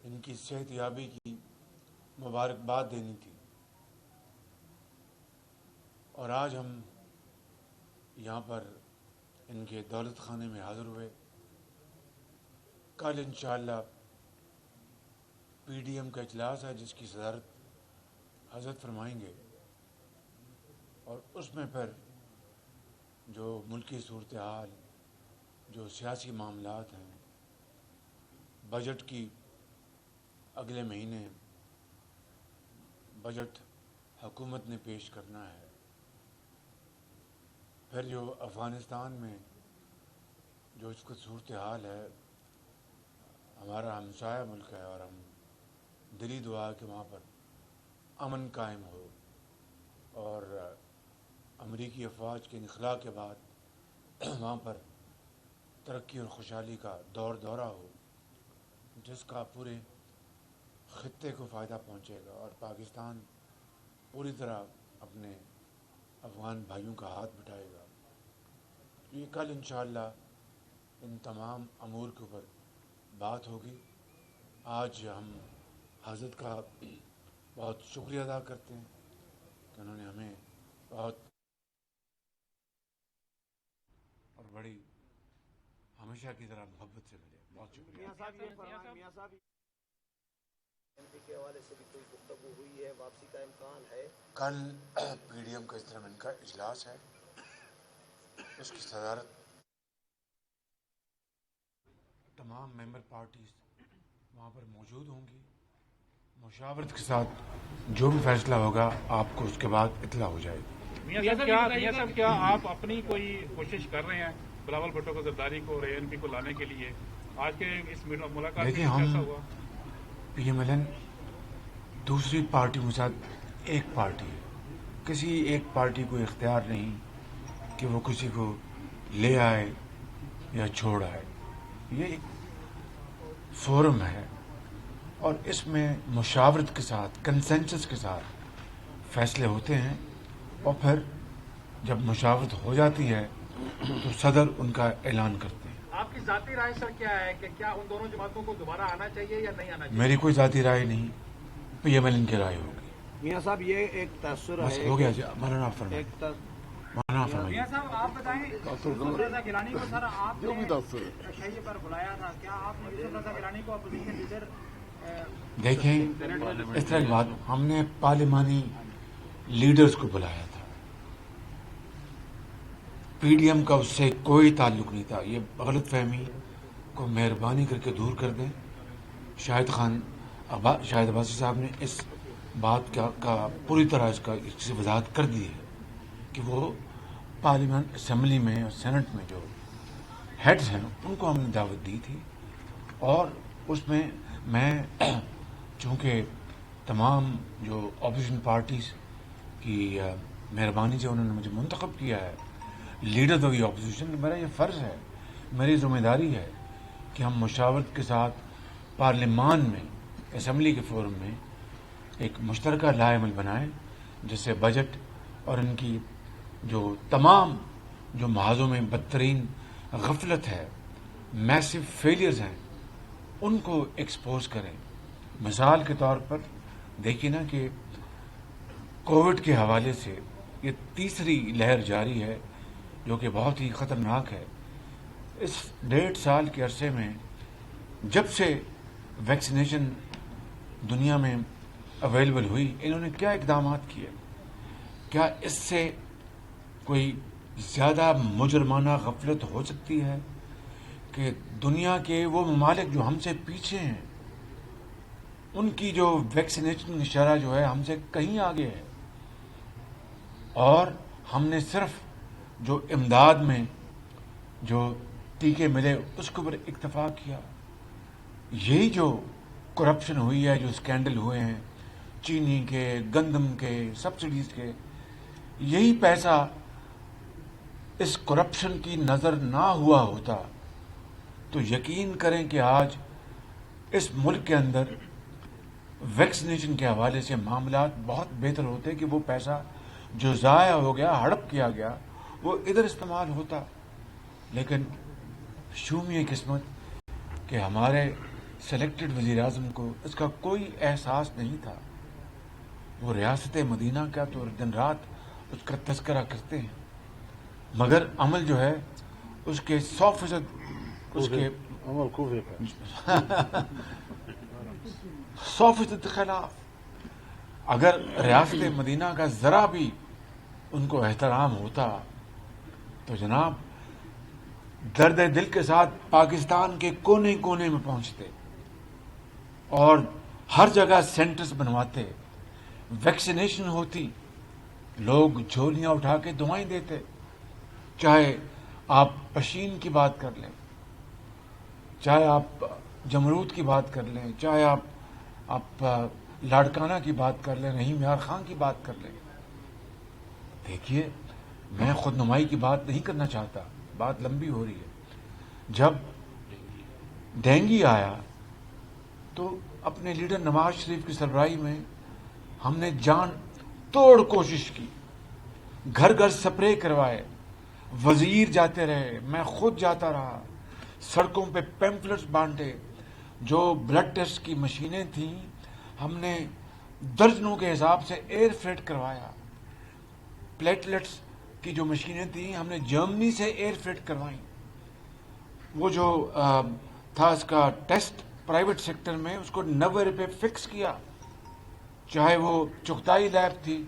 ان کی صحت یابی کی مبارکباد دینی تھی، اور آج ہم یہاں پر ان کے دولت خانے میں حاضر ہوئے۔ کل انشاءاللہ پی ڈی ایم کا اجلاس ہے جس کی صدارت حضرت فرمائیں گے، اور اس میں پھر جو ملکی صورتحال، جو سیاسی معاملات ہیں، بجٹ کی اگلے مہینے بجٹ حکومت نے پیش کرنا ہے، پھر جو افغانستان میں جو اس کو صورتحال ہے، ہمارا ہمسایہ ملک ہے اور ہم دلی دعا کہ وہاں پر امن قائم ہو، اور امریکی افواج کے انخلاء کے بعد وہاں پر ترقی اور خوشحالی کا دورہ ہو، جس کا پورے خطے کو فائدہ پہنچے گا، اور پاکستان پوری طرح اپنے افغان بھائیوں کا ہاتھ بٹھائے گا۔ یہ کل انشاءاللہ ان تمام امور کے اوپر بات ہوگی۔ آج ہم حضرت کا بہت شکریہ ادا کرتے ہیں کہ انہوں نے ہمیں بہت اور بڑی ہمیشہ کی طرح محبت سے ملے۔ بہت شکریہ۔ میاں صاحب ایم پی کے حوالے سے بھی کوئی گفتگو ہوئی ہے، واپسی کا امکان ہے؟ کل پی ڈی ایم کا اجتماع کا اجلاس ہے، اس کی صدارت تمام ممبر پارٹیز وہاں پر موجود ہوں گی۔ مشاورت کے ساتھ جو بھی فیصلہ ہوگا آپ کو اس کے بعد اطلاع ہو جائے گی۔ میاں صاحب کیا آپ اپنی کوئی کوشش کر رہے ہیں بلاول بھٹو کو زرداری کو اور اے این پی کو لانے کے لیے؟ آج کے اس ملاقات میں دیکھیں، کیسا ہم ہوا؟ پی ایم ایل این دوسری پارٹیوں کے ساتھ ایک پارٹی ہے، کسی ایک پارٹی کو اختیار نہیں کہ وہ کسی کو لے آئے یا چھوڑ آئے۔ یہ ایک فورم ہے اور اس میں مشاورت کے ساتھ، کنسنسس کے ساتھ فیصلے ہوتے ہیں، اور پھر جب مشاورت ہو جاتی ہے تو صدر ان کا اعلان کرتے ہیں۔ آپ کی ذاتی رائے سر کیا ہے کہ کیا ان دونوں جماعتوں کو دوبارہ آنا چاہیے یا نہیں آنا چاہیے؟ میری کوئی ذاتی رائے نہیں، پی ایم ایل این کی رائے ہوگی۔ میاں صاحب یہ ایک تاثر بس ہے، ہو گیا جی، مولانا فرمائیے۔ ایک مولانا فرمائیے۔ میاں صاحب آپ بتائیں، یوسف رضا گیلانی کو سر آپ نے تشیع پر بلایا تھا، کیا آپ نے یوسف رضا گیلانی کو اپوزیشن لیڈر؟ دیکھیں، اس طرح کی بات، ہم نے پارلیمانی لیڈرز کو بلایا تھا، پی ڈی ایم کا اس سے کوئی تعلق نہیں تھا۔ یہ غلط فہمی کو مہربانی کر کے دور کر دیں۔ شاہد عباسی صاحب نے اس بات کا پوری طرح اس کی وضاحت کر دی ہے کہ وہ پارلیمان اسمبلی میں اور سینٹ میں جو ہیڈز ہیں ان کو ہم نے دعوت دی تھی، اور اس میں چونکہ تمام جو اپوزیشن پارٹیز کی مہربانی سے انہوں نے مجھے منتخب کیا ہے لیڈر آف دی اپوزیشن، میرا یہ فرض ہے، میری ذمہ داری ہے کہ ہم مشاورت کے ساتھ پارلیمان میں، اسمبلی کے فورم میں ایک مشترکہ لائحہ عمل بنائیں، جس سے بجٹ اور ان کی جو تمام جو محاذوں میں بدترین غفلت ہے، میسو فیلیئرز ہیں، ان کو ایکسپوز کریں۔ مثال کے طور پر دیکھیے نا کہ کووڈ کے حوالے سے یہ تیسری لہر جاری ہے جو کہ بہت ہی خطرناک ہے۔ اس 1.5 سال کے عرصے میں جب سے ویکسینیشن دنیا میں اویلیبل ہوئی، انہوں نے کیا اقدامات کیے؟ کیا اس سے کوئی زیادہ مجرمانہ غفلت ہو سکتی ہے کہ دنیا کے وہ ممالک جو ہم سے پیچھے ہیں، ان کی جو ویکسینیشن شرح جو ہے ہم سے کہیں آگے ہے، اور ہم نے صرف جو امداد میں جو ٹیکے ملے اس کے اوپر اکتفا کیا۔ یہی جو کرپشن ہوئی ہے، جو اسکینڈل ہوئے ہیں چینی کے، گندم کے، سبسڈیز کے، یہی پیسہ اس کرپشن کی نظر نہ ہوا ہوتا تو یقین کریں کہ آج اس ملک کے اندر ویکسینیشن کے حوالے سے معاملات بہت بہتر ہوتے کہ وہ پیسہ جو ضائع ہو گیا، ہڑپ کیا گیا، وہ ادھر استعمال ہوتا۔ لیکن شومیہ قسمت کہ ہمارے سلیکٹڈ وزیر اعظم کو اس کا کوئی احساس نہیں تھا. وہ ریاست مدینہ کا تو دن رات اس کا تذکرہ کرتے ہیں، مگر عمل جو ہے اس کے 100% اس کے عمل کوفے کا 100% خلاف. اگر ریاست مدینہ کا ذرا بھی ان کو احترام ہوتا تو جناب درد دل کے ساتھ پاکستان کے کونے کونے میں پہنچتے اور ہر جگہ سینٹرز بنواتے، ویکسینیشن ہوتی، لوگ جھولیاں اٹھا کے دعائیں دیتے. چاہے آپ پشین کی بات کر لیں، چاہے آپ جمرود کی بات کر لیں، چاہے آپ لاڑکانہ کی بات کر لیں، رحیم یار خان کی بات کر لیں. دیکھیے، میں خود نمائی کی بات نہیں کرنا چاہتا، بات لمبی ہو رہی ہے. جب ڈینگی آیا تو اپنے لیڈر نواز شریف کی سربراہی میں ہم نے جان توڑ کوشش کی، گھر گھر سپرے کروائے، وزیر جاتے رہے، میں خود جاتا رہا، سڑکوں پہ پیمفلٹس بانٹے. جو بلڈ ٹیسٹ کی مشینیں تھیں ہم نے درجنوں کے حساب سے ایئر فریٹ کروایا. پلیٹلیٹس کی جو مشینیں تھیں ہم نے جرمنی سے ایئر فریٹ کروائیں. وہ جو تھا اس کا ٹیسٹ پرائیویٹ سیکٹر میں، اس کو 90 روپے فکس کیا، چاہے وہ چغتائی لیب تھی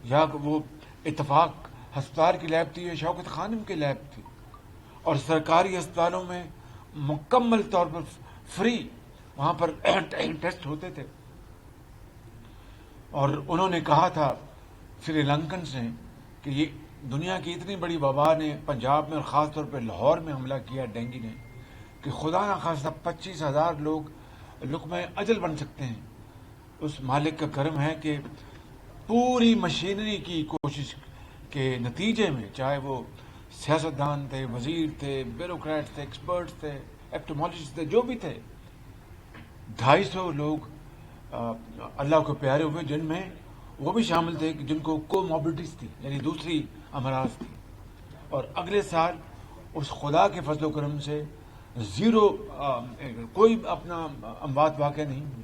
یا وہ اتفاق ہسپتال کی لیب تھی یا شوکت خانم کی لیب تھی. اور سرکاری اسپتالوں میں مکمل طور پر فری وہاں پر ٹیسٹ ہوتے تھے. اور انہوں نے کہا تھا سری لنکنز نے کہ یہ دنیا کی اتنی بڑی وبا نے پنجاب میں اور خاص طور پہ لاہور میں حملہ کیا ڈینگی نے کہ خدا نخواستہ 25,000 لوگ لقمہ اجل بن سکتے ہیں. اس مالک کا کرم ہے کہ پوری مشینری کی کوشش کے نتیجے میں، چاہے وہ سیاستدان تھے، وزیر تھے، بیوروکریٹ تھے، ایکسپرٹس تھے، ایپٹمالوجسٹ تھے، جو بھی تھے، 250 لوگ اللہ کو پیارے ہوئے، جن میں وہ بھی شامل تھے جن کو کوموربڈیز تھی، یعنی دوسری امراض تھی. اور اگلے سال اس خدا کے فضل و کرم سے زیرو کوئی اپنا اموات واقع نہیں ہوئی.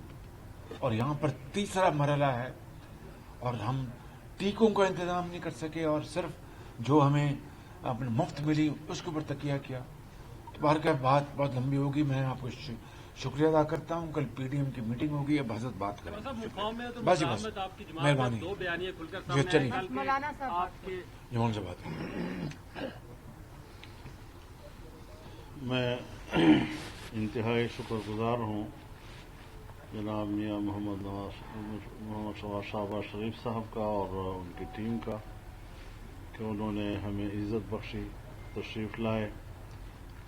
اور یہاں پر تیسرا مرحلہ ہے اور ہم ٹیکوں کا انتظام نہیں کر سکے اور صرف جو ہمیں اپنے مفت ملی اس کے اوپر تکیہ کیا. تو باہر کا بات بہت لمبی ہوگی. میں آپ کو شکریہ ادا کرتا ہوں. کل پی ڈی ایم کی میٹنگ ہوگی، اب حضرت بات کریں. بس مہربانی. جی چلیے جوان سے بات کریں. میں انتہائی شکر گزار ہوں جناب میاں محمد شہباز شریف صاحب کا اور ان کی ٹیم کا کہ انہوں نے ہمیں عزت بخشی، تشریف لائے.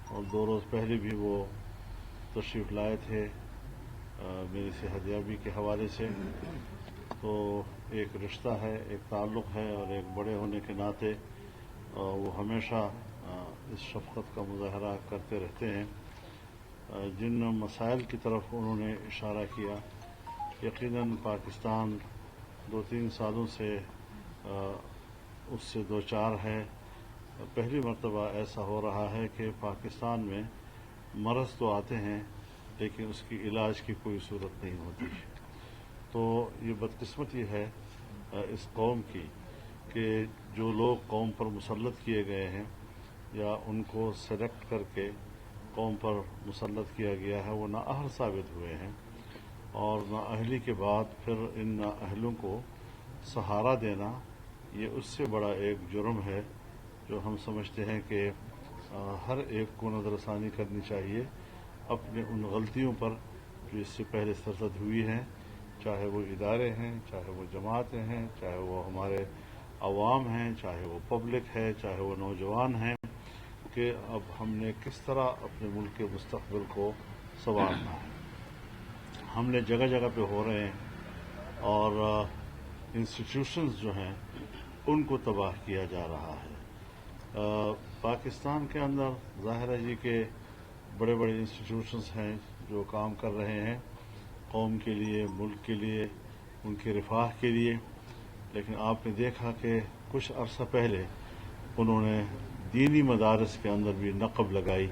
اور 2 روز پہلے بھی وہ تشریف لائے تھے میری صحتیابی کے حوالے سے. تو ایک رشتہ ہے، ایک تعلق ہے، اور ایک بڑے ہونے کے ناطے وہ ہمیشہ اس شفقت کا مظاہرہ کرتے رہتے ہیں. جن مسائل کی طرف انہوں نے اشارہ کیا، یقیناً پاکستان 2-3 سالوں سے اس سے دوچار ہے. پہلی مرتبہ ایسا ہو رہا ہے کہ پاکستان میں مرض تو آتے ہیں لیکن اس کی علاج کی کوئی صورت نہیں ہوتی. تو یہ بدقسمتی ہے اس قوم کی کہ جو لوگ قوم پر مسلط کیے گئے ہیں یا ان کو سلیکٹ کر کے قوم پر مسلط کیا گیا ہے وہ نااہل ثابت ہوئے ہیں. اور نااہلی کے بعد پھر ان نااہلوں کو سہارا دینا یہ اس سے بڑا ایک جرم ہے جو ہم سمجھتے ہیں کہ ہر ایک کو نظر ثانی کرنی چاہیے اپنے ان غلطیوں پر جو اس سے پہلے سرزد ہوئی ہیں، چاہے وہ ادارے ہیں، چاہے وہ جماعتیں ہیں، چاہے وہ ہمارے عوام ہیں، چاہے وہ پبلک ہے، چاہے وہ نوجوان ہیں، کہ اب ہم نے کس طرح اپنے ملک کے مستقبل کو سنوارنا ہے. حملے جگہ جگہ پہ ہو رہے ہیں اور انسٹیٹیوشنز جو ہیں ان کو تباہ کیا جا رہا ہے. پاکستان کے اندر ظاہر ہے جی کہ بڑے بڑے انسٹیٹیوشنز ہیں جو کام کر رہے ہیں قوم کے لیے، ملک کے لیے، ان کے رفاہ کے لیے. لیکن آپ نے دیکھا کہ کچھ عرصہ پہلے انہوں نے دینی مدارس کے اندر بھی نقب لگائی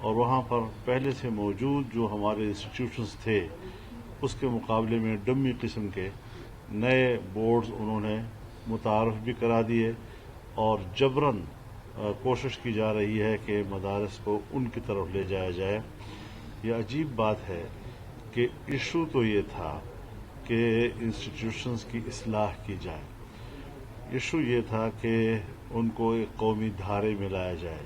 اور وہاں پر پہلے سے موجود جو ہمارے انسٹیٹیوشنز تھے اس کے مقابلے میں ڈمی قسم کے نئے بورڈز انہوں نے متعارف بھی کرا دیے اور جبراً کوشش کی جا رہی ہے کہ مدارس کو ان کی طرف لے جایا جائے. یہ عجیب بات ہے کہ ایشو تو یہ تھا کہ انسٹیٹیوشنز کی اصلاح کی جائے، ایشو یہ تھا کہ ان کو ایک قومی دھارے میں لایا جائے،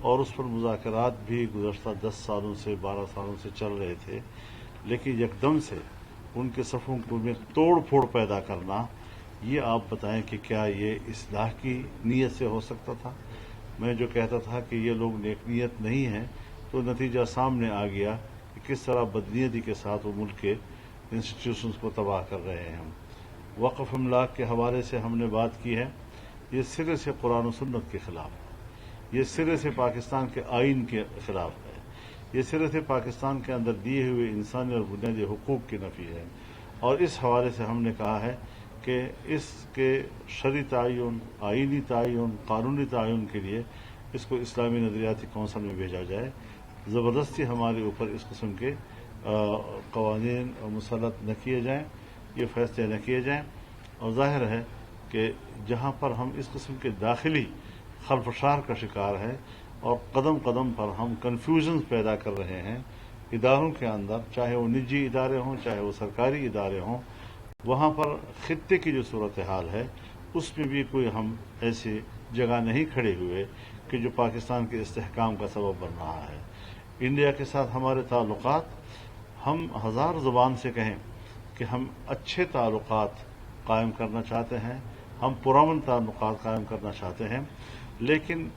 اور اس پر مذاکرات بھی گزشتہ 10 سالوں سے 12 سالوں سے چل رہے تھے. لیکن یکدم سے ان کے صفوں میں توڑ پھوڑ پیدا کرنا، یہ آپ بتائیں کہ کیا یہ اصلاح کی نیت سے ہو سکتا تھا؟ میں جو کہتا تھا کہ یہ لوگ نیک نیت نہیں ہیں، تو نتیجہ سامنے آ گیا کہ کس طرح بدنیتی کے ساتھ وہ ملک کے انسٹیٹیوشنز کو تباہ کر رہے ہیں. وقف املاک کے حوالے سے ہم نے بات کی ہے، یہ سرے سے قرآن و سنت کے خلاف ہے، یہ سرے سے پاکستان کے آئین کے خلاف ہے، یہ سرے سے پاکستان کے اندر دیے ہوئے انسانی اور بنیادی حقوق کی نفی ہے. اور اس حوالے سے ہم نے کہا ہے کہ اس کے شرعی تعین، آئینی تعین، قانونی تعین کے لیے اس کو اسلامی نظریاتی کونسل میں بھیجا جائے. زبردستی ہمارے اوپر اس قسم کے قوانین مسلط نہ کیے جائیں، یہ فیصلے نہ کیے جائیں. اور ظاہر ہے کہ جہاں پر ہم اس قسم کے داخلی خلفشار کا شکار ہیں اور قدم قدم پر ہم کنفیوژن پیدا کر رہے ہیں اداروں کے اندر، چاہے وہ نجی ادارے ہوں چاہے وہ سرکاری ادارے ہوں، وہاں پر خطے کی جو صورتحال ہے اس میں بھی کوئی ہم ایسی جگہ نہیں کھڑے ہوئے کہ جو پاکستان کے استحکام کا سبب بن رہا ہے. انڈیا کے ساتھ ہمارے تعلقات، ہم ہزار زبان سے کہیں کہ ہم اچھے تعلقات قائم کرنا چاہتے ہیں، ہم پرامن تعلقات قائم کرنا چاہتے ہیں، لیکن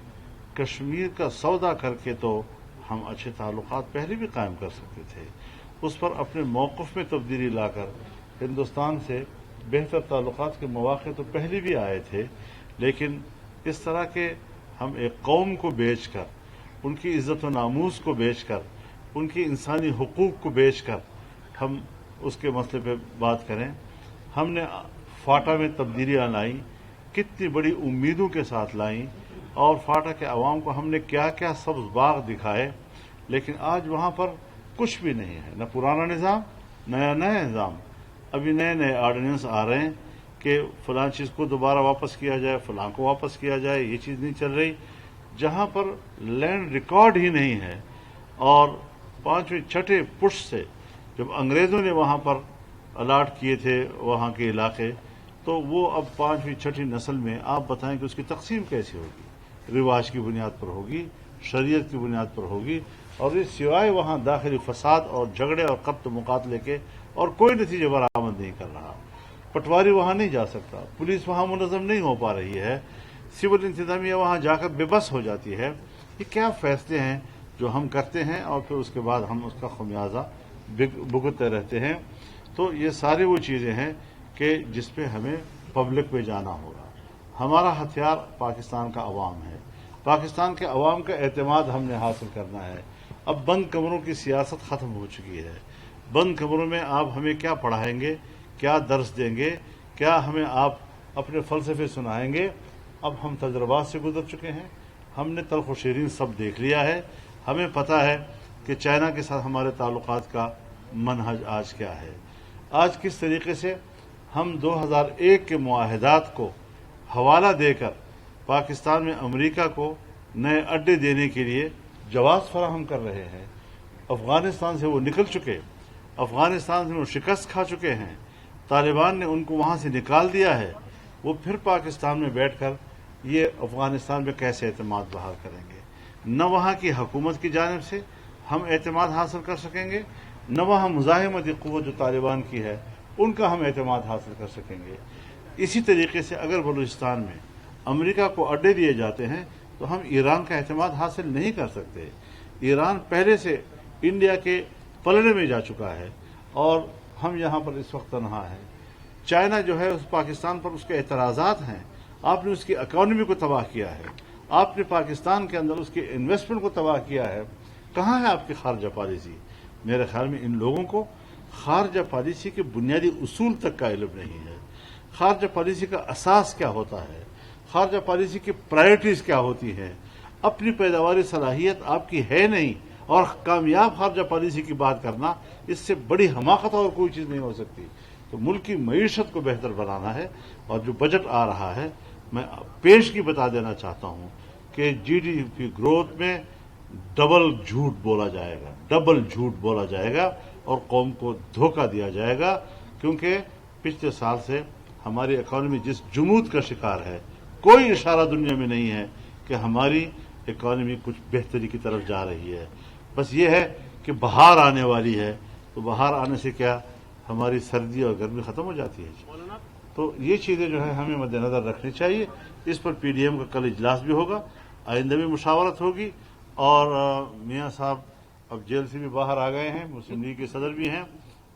کشمیر کا سودا کر کے تو ہم اچھے تعلقات پہلے بھی قائم کر سکتے تھے. اس پر اپنے موقف میں تبدیلی لا کر ہندوستان سے بہتر تعلقات کے مواقع تو پہلے بھی آئے تھے، لیکن اس طرح کے ہم ایک قوم کو بیچ کر، ان کی عزت و ناموس کو بیچ کر، ان کی انسانی حقوق کو بیچ کر ہم اس کے مسئلے پہ بات کریں. ہم نے فاٹا میں تبدیلیاں لائیں، کتنی بڑی امیدوں کے ساتھ لائیں، اور فاٹا کے عوام کو ہم نے کیا کیا سبز باغ دکھائے، لیکن آج وہاں پر کچھ بھی نہیں ہے، نہ پرانا نظام نیا نظام. ابھی نئے نئے آرڈیننس آ رہے ہیں کہ فلاں چیز کو دوبارہ واپس کیا جائے، فلاں کو واپس کیا جائے. یہ چیز نہیں چل رہی. جہاں پر لینڈ ریکارڈ ہی نہیں ہے، اور 5ویں 6ٹھے پش سے جب انگریزوں نے وہاں پر الاٹ کیے تھے وہاں کے علاقے، تو وہ اب 5ویں 6ٹھی نسل میں آپ بتائیں کہ اس کی تقسیم کیسی ہوگی؟ رواج کی بنیاد پر ہوگی، شریعت کی بنیاد پر ہوگی، اور اس سوائے وہاں داخلی فساد اور جھگڑے اور قتل و مقاتلے کے اور کوئی نتیجے برآمد نہیں کر رہا. پٹواری وہاں نہیں جا سکتا، پولیس وہاں منظم نہیں ہو پا رہی ہے، سول انتظامیہ وہاں جا کر بے بس ہو جاتی ہے. یہ کیا فیصلے ہیں جو ہم کرتے ہیں اور پھر اس کے بعد ہم اس کا خمیازہ بھگتتے رہتے ہیں. تو یہ ساری وہ چیزیں ہیں کہ جس پہ ہمیں پبلک پہ جانا ہوگا. ہمارا ہتھیار پاکستان کا عوام ہے، پاکستان کے عوام کا اعتماد ہم نے حاصل کرنا ہے. اب بند کمروں کی سیاست ختم ہو چکی ہے. بند کمروں میں آپ ہمیں کیا پڑھائیں گے، کیا درس دیں گے، کیا ہمیں آپ اپنے فلسفے سنائیں گے؟ اب ہم تجربات سے گزر چکے ہیں، ہم نے تلخ و شیرین سب دیکھ لیا ہے. ہمیں پتہ ہے کہ چائنا کے ساتھ ہمارے تعلقات کا منہج آج کیا ہے. آج کس طریقے سے ہم 2001 کے معاہدات کو حوالہ دے کر پاکستان میں امریکہ کو نئے اڈے دینے کے لیے جواز فراہم کر رہے ہیں. افغانستان سے وہ نکل چکے، افغانستان سے وہ شکست کھا چکے ہیں، طالبان نے ان کو وہاں سے نکال دیا ہے. وہ پھر پاکستان میں بیٹھ کر یہ افغانستان میں کیسے اعتماد بحال کریں گے؟ نہ وہاں کی حکومت کی جانب سے ہم اعتماد حاصل کر سکیں گے، نہ وہاں مزاحمتی قوت جو طالبان کی ہے ان کا ہم اعتماد حاصل کر سکیں گے. اسی طریقے سے اگر بلوچستان میں امریکہ کو اڈے دیے جاتے ہیں تو ہم ایران کا اعتماد حاصل نہیں کر سکتے. ایران پہلے سے انڈیا کے پلڑے میں جا چکا ہے اور ہم یہاں پر اس وقت تنہا ہیں. چائنا جو ہے اس پاکستان پر اس کے اعتراضات ہیں. آپ نے اس کی اکانومی کو تباہ کیا ہے، آپ نے پاکستان کے اندر اس کے انویسٹمنٹ کو تباہ کیا ہے. کہاں ہے آپ کی خارجہ پالیسی؟ میرے خیال میں ان لوگوں کو خارجہ پالیسی کے بنیادی اصول تک کا علم نہیں ہے. خارجہ پالیسی کا اساس کیا ہوتا ہے، خارجہ پالیسی کی پرائرٹیز کیا ہوتی ہیں. اپنی پیداواری صلاحیت آپ کی ہے نہیں، اور کامیاب خارجہ پالیسی کی بات کرنا، اس سے بڑی حماقت اور کوئی چیز نہیں ہو سکتی. تو ملک کی معیشت کو بہتر بنانا ہے. اور جو بجٹ آ رہا ہے، میں پیش کی بتا دینا چاہتا ہوں کہ جی ڈی پی گروتھ میں ڈبل جھوٹ بولا جائے گا اور قوم کو دھوکہ دیا جائے گا، کیونکہ پچھلے سال سے ہماری اکانومی جس جمود کا شکار ہے، کوئی اشارہ دنیا میں نہیں ہے کہ ہماری اکانومی کچھ بہتری کی طرف جا رہی ہے. بس یہ ہے کہ بہار آنے والی ہے، تو بہار آنے سے کیا ہماری سردی اور گرمی ختم ہو جاتی ہے. تو یہ چیزیں جو ہے ہمیں مد نظر رکھنی چاہیے. اس پر پی ڈی ایم کا کل اجلاس بھی ہوگا، آئندہ بھی مشاورت ہوگی. اور میاں صاحب اب جیل سے بھی باہر آ گئے ہیں، مسلم لیگ کے صدر بھی ہیں.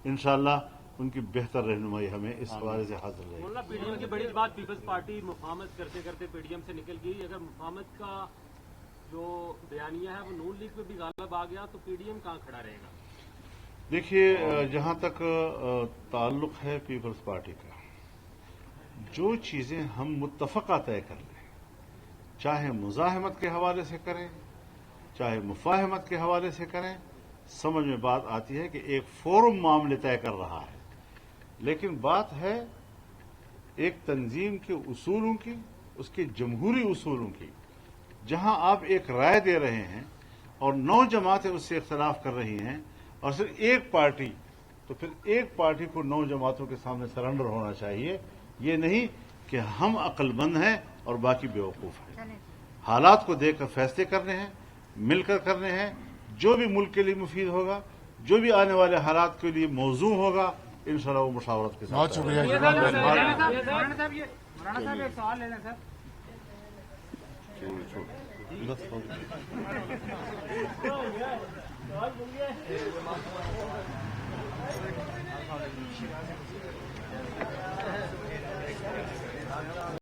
انشاءاللہ ان کی بہتر رہنمائی ہمیں اس حوالے سے حاصل رہے گی. مولانا پی ڈی ایم کی بڑی بات، پیپلز پارٹی مفاہمت کرتے کرتے پی ڈی ایم سے نکل گئی. اگر مفاہمت کا جو بیانیہ ہے وہ نون لیگ پہ بھی غالب آ گیا تو پی ڈی ایم کہاں کھڑا رہے گا؟ دیکھیے، جہاں تک تعلق ہے پیپلز پارٹی کا، جو چیزیں ہم متفقہ طے کر لیں، چاہے مزاحمت کے حوالے سے کریں، چاہے مفاہمت کے حوالے سے کریں، سمجھ میں بات آتی ہے کہ ایک فورم معاملے طے کر رہا ہے. لیکن بات ہے ایک تنظیم کے اصولوں کی، اس کے جمہوری اصولوں کی. جہاں آپ ایک رائے دے رہے ہیں اور 9 جماعتیں اس سے اختلاف کر رہی ہیں اور صرف ایک پارٹی، تو پھر ایک پارٹی کو 9 جماعتوں کے سامنے سرنڈر ہونا چاہیے. یہ نہیں کہ ہم عقل مند ہیں اور باقی بیوقوف ہیں. حالات کو دیکھ کر فیصلے کرنے ہیں، مل کر کرنے ہیں. جو بھی ملک کے لیے مفید ہوگا، جو بھی آنے والے حالات کے لیے موزوں ہوگا، انشاءاللہ وہ مشاورت کے ساتھ. بہت شکریہ. مولانا صاحب ایک سوال لینا سر. چھوڑ